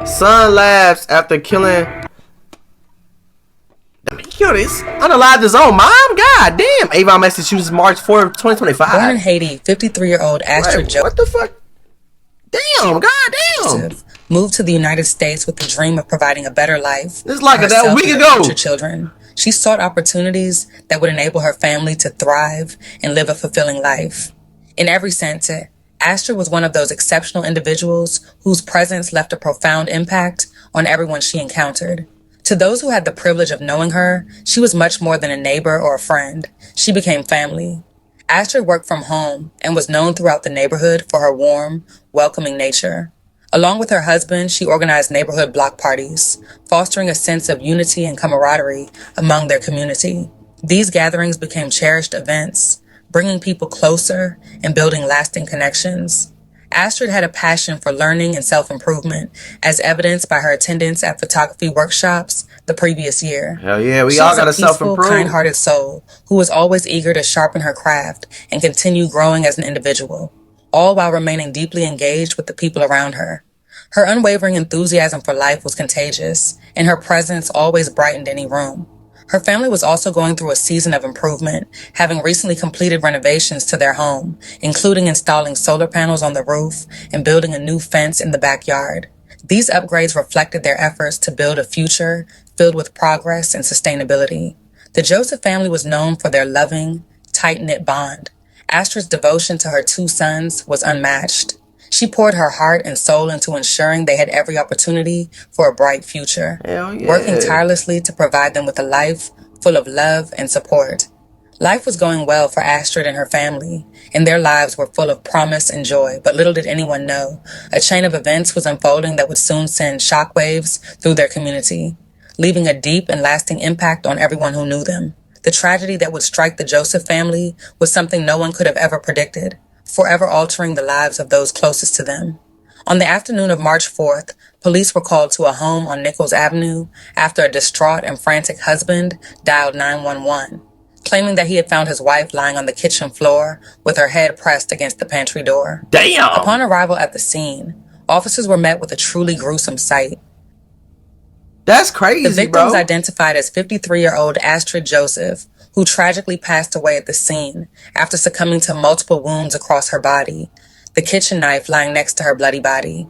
Son laughs after killing. He killed his unalived his own mom. God damn. Avon, Massachusetts, March 4th, 2025. Born in Haiti, 53-year-old Astrid Joseph. What the fuck? Damn. God damn. Moved to the United States with the dream of providing a better life. It's like a week ago. Future children. She sought opportunities that would enable her family to thrive and live a fulfilling life. In every sense, Astrid was one of those exceptional individuals whose presence left a profound impact on everyone she encountered. To those who had the privilege of knowing her, she was much more than a neighbor or a friend. She became family. Astrid worked from home and was known throughout the neighborhood for her warm, welcoming nature. Along with her husband, she organized neighborhood block parties, fostering a sense of unity and camaraderie among their community. These gatherings became cherished events, bringing people closer and building lasting connections. Astrid had a passion for learning and self-improvement, as evidenced by her attendance at photography workshops the previous year. Hell yeah, we all got to self-improve. She was a peaceful, kind-hearted soul who was always eager to sharpen her craft and continue growing as an individual, all while remaining deeply engaged with the people around her. Her unwavering enthusiasm for life was contagious, and her presence always brightened any room. Her family was also going through a season of improvement, having recently completed renovations to their home, including installing solar panels on the roof and building a new fence in the backyard. These upgrades reflected their efforts to build a future filled with progress and sustainability. The Joseph family was known for their loving, tight-knit bond. Astrid's devotion to her two sons was unmatched. She poured her heart and soul into ensuring they had every opportunity for a bright future, working tirelessly to provide them with a life full of love and support. Life was going well for Astrid and her family, and their lives were full of promise and joy, but little did anyone know, a chain of events was unfolding that would soon send shockwaves through their community, leaving a deep and lasting impact on everyone who knew them. The tragedy that would strike the Joseph family was something no one could have ever predicted, forever altering the lives of those closest to them. On the afternoon of March 4th, police were called to a home on Nichols Avenue after a distraught and frantic husband dialed 911, claiming that he had found his wife lying on the kitchen floor with her head pressed against the pantry door. Damn! Upon arrival at the scene, officers were met with a truly gruesome sight. That's crazy, The victim was identified as 53-year-old Astrid Joseph, who tragically passed away at the scene after succumbing to multiple wounds across her body, the kitchen knife lying next to her bloody body.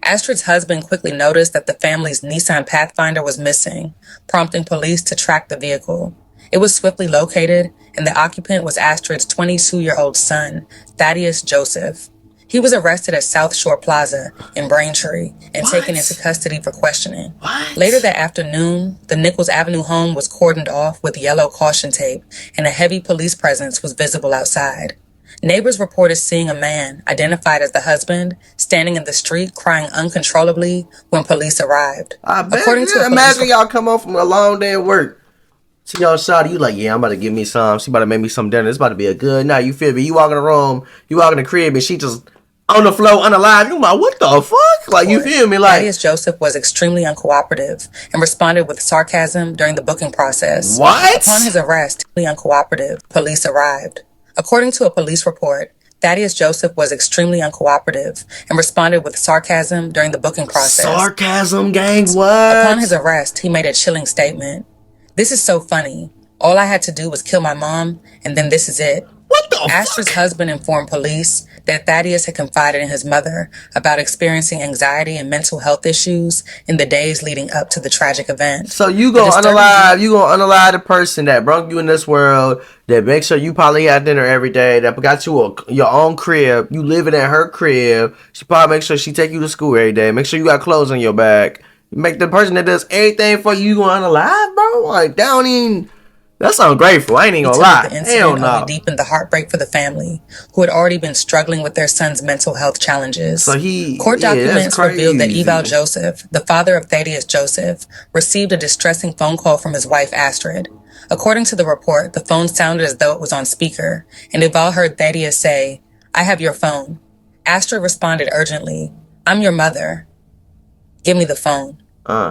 Astrid's husband quickly noticed that the family's Nissan Pathfinder was missing, prompting police to track the vehicle. It was swiftly located, and the occupant was Astrid's 22-year-old son, Thaddeus Joseph. He was arrested at South Shore Plaza in Braintree and taken into custody for questioning. Later that afternoon, the Nichols Avenue home was cordoned off with yellow caution tape, and a heavy police presence was visible outside. Neighbors reported seeing a man, identified as the husband, standing in the street crying uncontrollably when police arrived. I bet. Imagine y'all come home from a long day at work. See y'all shot, you like, yeah, I'm about to give me some. She about to make me some dinner. It's about to be a good night. You feel me? You walk in the room, you walk in the crib, and she just on the floor, unalive. You like, what the fuck? Like, you feel me? Like, Thaddeus Joseph was extremely uncooperative and responded with sarcasm during the booking process. What? Upon his arrest, uncooperative, police arrived. According to a police report, Thaddeus Joseph was extremely uncooperative and responded with sarcasm during the booking process. Sarcasm, gang, what? Upon his arrest, he made a chilling statement. "This is so funny. All I had to do was kill my mom, and then this is it." What the Astrid's husband informed police that Thaddeus had confided in his mother about experiencing anxiety and mental health issues in the days leading up to the tragic event. So you gonna unalive the person that brought you in this world, that makes sure you probably had dinner every day, that got you your own crib, you living at her crib, she probably make sure she take you to school every day, make sure you got clothes on your back, make the person that does everything for you gonna unalive, bro? Like, that's ungrateful. I ain't even gonna lie. The incident only deepened the heartbreak for the family, who had already been struggling with their son's mental health challenges. So Court documents revealed that Eval Joseph, the father of Thaddeus Joseph, received a distressing phone call from his wife Astrid. According to the report, the phone sounded as though it was on speaker, and Eval heard Thaddeus say, "I have your phone." Astrid responded urgently, "I'm your mother. Give me the phone."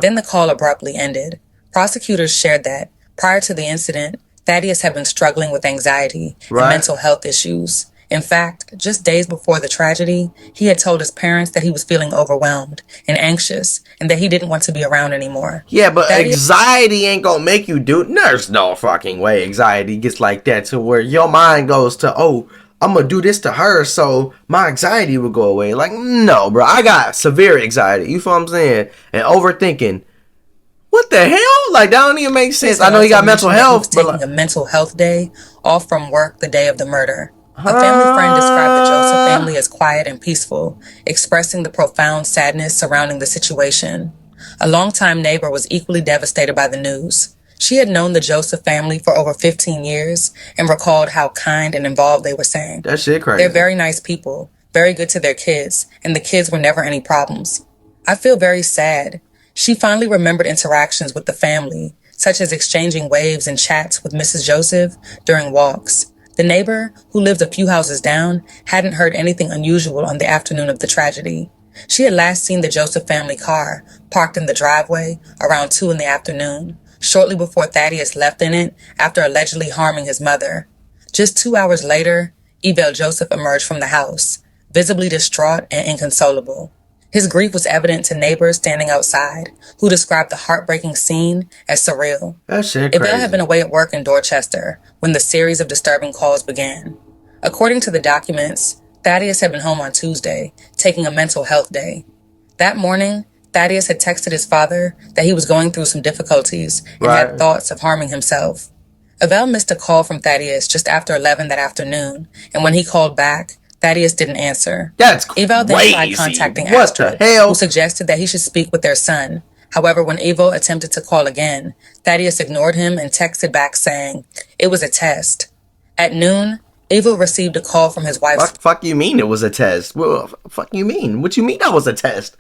Then the call abruptly ended. Prosecutors shared that prior to the incident, Thaddeus had been struggling with anxiety and mental health issues, In fact, just days before the tragedy, he had told his parents that he was feeling overwhelmed and anxious and that he didn't want to be around anymore. Yeah, but anxiety ain't gonna make you do. There's no fucking way anxiety gets like that to where your mind goes to, oh, I'm gonna do this to her so my anxiety will go away. Like, no, bro. I got severe anxiety. You feel what I'm saying? And overthinking. What the hell? Like, that don't even make sense. I know he got mental health, but taking a mental health day off from work the day of the murder. A family friend described the Joseph family as quiet and peaceful, expressing the profound sadness surrounding the situation. A longtime neighbor was equally devastated by the news. She had known the Joseph family for over 15 years and recalled how kind and involved they were saying. That shit crazy. They're very nice people, very good to their kids, and the kids were never any problems. I feel very sad. She finally remembered interactions with the family, such as exchanging waves and chats with Mrs. Joseph during walks. The neighbor, who lived a few houses down, hadn't heard anything unusual on the afternoon of the tragedy. She had last seen the Joseph family car parked in the driveway around 2 in the afternoon, shortly before Thaddeus left in it after allegedly harming his mother. Just 2 hours later, Evel Joseph emerged from the house, visibly distraught and inconsolable. His grief was evident to neighbors standing outside, who described the heartbreaking scene as surreal. That shit crazy. Evel had been away at work in Dorchester when the series of disturbing calls began. According to the documents, Thaddeus had been home on Tuesday, taking a mental health day. That morning, Thaddeus had texted his father that he was going through some difficulties and had thoughts of harming himself. Evel missed a call from Thaddeus just after 11 that afternoon, and when he called back, Thaddeus didn't answer. That's crazy. Evel then tried contacting Astrid, who suggested that he should speak with their son. However, when Evel attempted to call again, Thaddeus ignored him and texted back saying it was a test. At noon, Evel received a call from his wife. Fuck you mean it was a test? Well, fuck you mean? What you mean that was a test?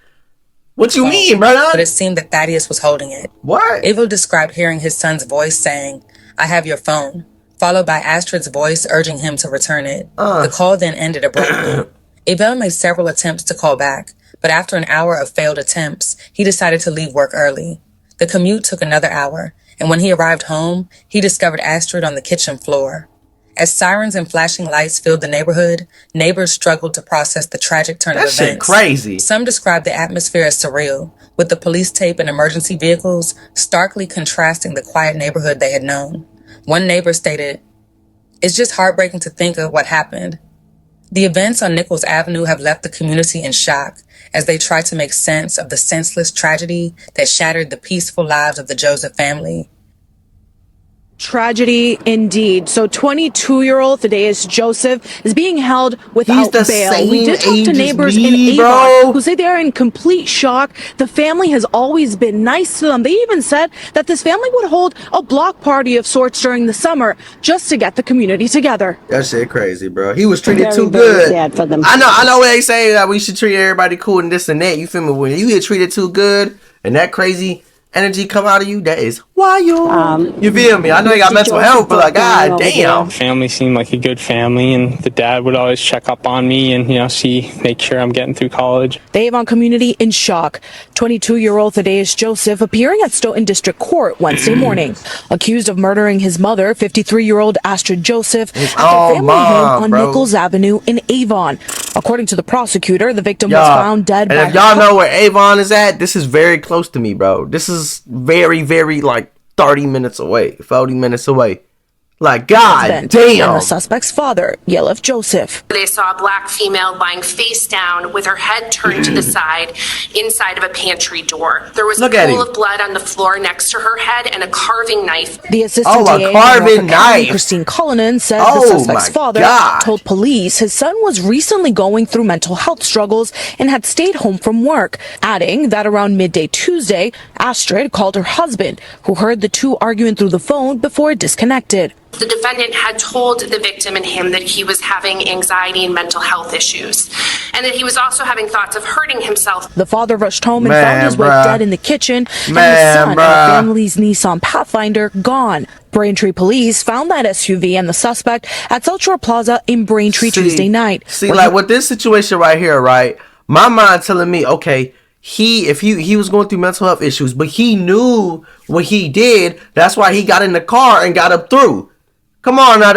What you mean, brother? But it seemed that Thaddeus was holding it. What? Evel described hearing his son's voice saying, "I have your phone," followed by Astrid's voice urging him to return it. The call then ended abruptly. Evel made several attempts to call back, but after an hour of failed attempts, he decided to leave work early. The commute took another hour, and when he arrived home, he discovered Astrid on the kitchen floor. As sirens and flashing lights filled the neighborhood, neighbors struggled to process the tragic turn of events. That shit crazy. Some described the atmosphere as surreal, with the police tape and emergency vehicles starkly contrasting the quiet neighborhood they had known. One neighbor stated, "It's just heartbreaking to think of what happened." The events on Nichols Avenue have left the community in shock as they try to make sense of the senseless tragedy that shattered the peaceful lives of the Joseph family. Tragedy indeed. So 22-year-old Thaddeus Joseph is being held without bail. We did talk to neighbors in Avon who say they are in complete shock. The family has always been nice to them. They even said that this family would hold a block party of sorts during the summer just to get the community together. That shit crazy, bro. He was treated too good. Sad for them. I know what they say that we should treat everybody cool and this and that. You feel me? When you get treated too good and that crazy energy come out of you, that is wild. You feel me? I know you got mental health, but like, god damn. Family seemed like a good family, and the dad would always check up on me and, make sure I'm getting through college. The Avon community in shock. 22-year-old Thaddeus Joseph appearing at Stoughton District Court Wednesday morning, accused of murdering his mother, 53-year-old Astrid Joseph, at their family home on Nichols Avenue in Avon. According to the prosecutor, the victim was found dead. And if y'all know where Avon is at, this is very close to me, bro. This is very, very, like, 30 minutes away, 40 minutes away. Like, god damn. And the suspect's father, Yelef Joseph. They saw a black female lying face down with her head turned to the side inside of a pantry door. There was a pool of blood on the floor next to her head and a carving knife. The assistant DA, Christine Cullinan, said the suspect's father told police his son was recently going through mental health struggles and had stayed home from work, adding that around midday Tuesday, Astrid called her husband, who heard the two arguing through the phone before it disconnected. The defendant had told the victim and him that he was having anxiety and mental health issues, and that he was also having thoughts of hurting himself. The father rushed home and found his wife dead in the kitchen, and his son and the family's Nissan Pathfinder gone. Braintree police found that SUV and the suspect at South Shore Plaza in Braintree Tuesday night. See, like with this situation right here, right? My mind telling me, okay, he was going through mental health issues, but he knew what he did. That's why he got in the car and got up through. Come on now,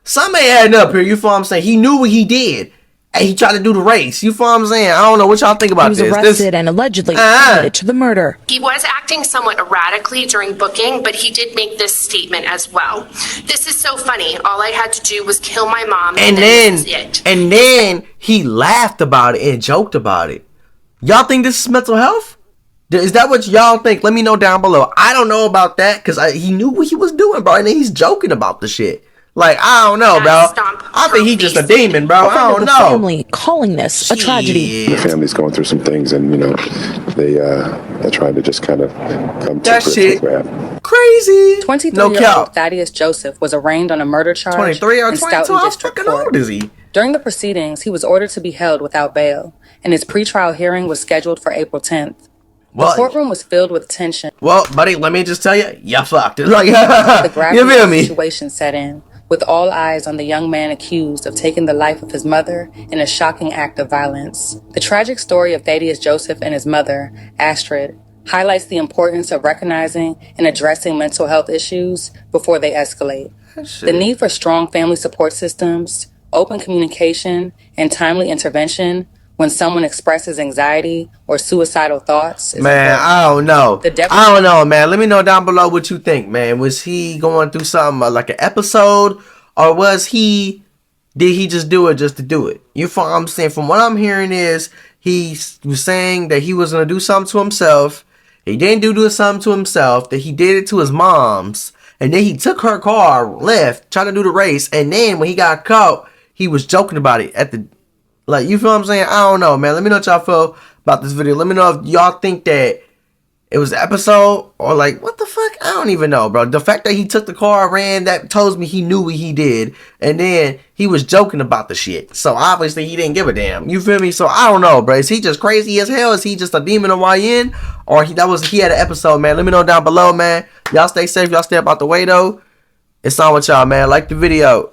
Something ain't adding up here. You feel what I'm saying? He knew what he did. And he tried to do the race. You feel what I'm saying? I don't know what y'all think about this. He was arrested and allegedly admitted to the murder. He was acting somewhat erratically during booking, but he did make this statement as well. This is so funny. All I had to do was kill my mom, and then this is it. And then he laughed about it and joked about it. Y'all think this is mental health? Is that what y'all think? Let me know down below. I don't know about that because he knew what he was doing, bro. And then he's joking about the shit. Like, I don't know, bro. I think he's just a demon, bro. I don't know. Family calling this a tragedy. The family's going through some things, and you know, they're trying to just kind of come to that grips shit with that. crazy. 23-year-old Thaddeus Joseph was arraigned on a murder charge 23 or in 22? Stoughton How District fucking Court. old is he? During the proceedings, he was ordered to be held without bail, and his pretrial hearing was scheduled for April 10th. The courtroom was filled with tension. Well, buddy, let me just tell you, you fucked it. Like, The you feel me? situation set in, with all eyes on the young man accused of taking the life of his mother in a shocking act of violence. The tragic story of Thaddeus Joseph and his mother, Astrid, highlights the importance of recognizing and addressing mental health issues before they escalate. The need for strong family support systems, open communication, and timely intervention when someone expresses anxiety or suicidal thoughts is man, important. I don't know. I don't know, man. Let me know down below what you think, man. Was he going through something like an episode, or did he just do it just to do it? You feel what I'm saying? From what I'm hearing is he was saying that he was going to do something to himself. He didn't do something to himself, that he did it to his mom's, and then he took her car, left, trying to do the race, and then when he got caught, he was joking about it at the... Like, you feel what I'm saying? I don't know, man. Let me know what y'all feel about this video. Let me know if y'all think that it was an episode or like, what the fuck? I don't even know, bro. The fact that he took the car, ran, that tells me he knew what he did. And then he was joking about the shit. So obviously he didn't give a damn. You feel me? So I don't know, bro. Is he just crazy as hell? Is he just a demon of YN? Or he had an episode, man. Let me know down below, man. Y'all stay safe. Y'all stay up out the way, though. It's on with y'all, man. Like the video.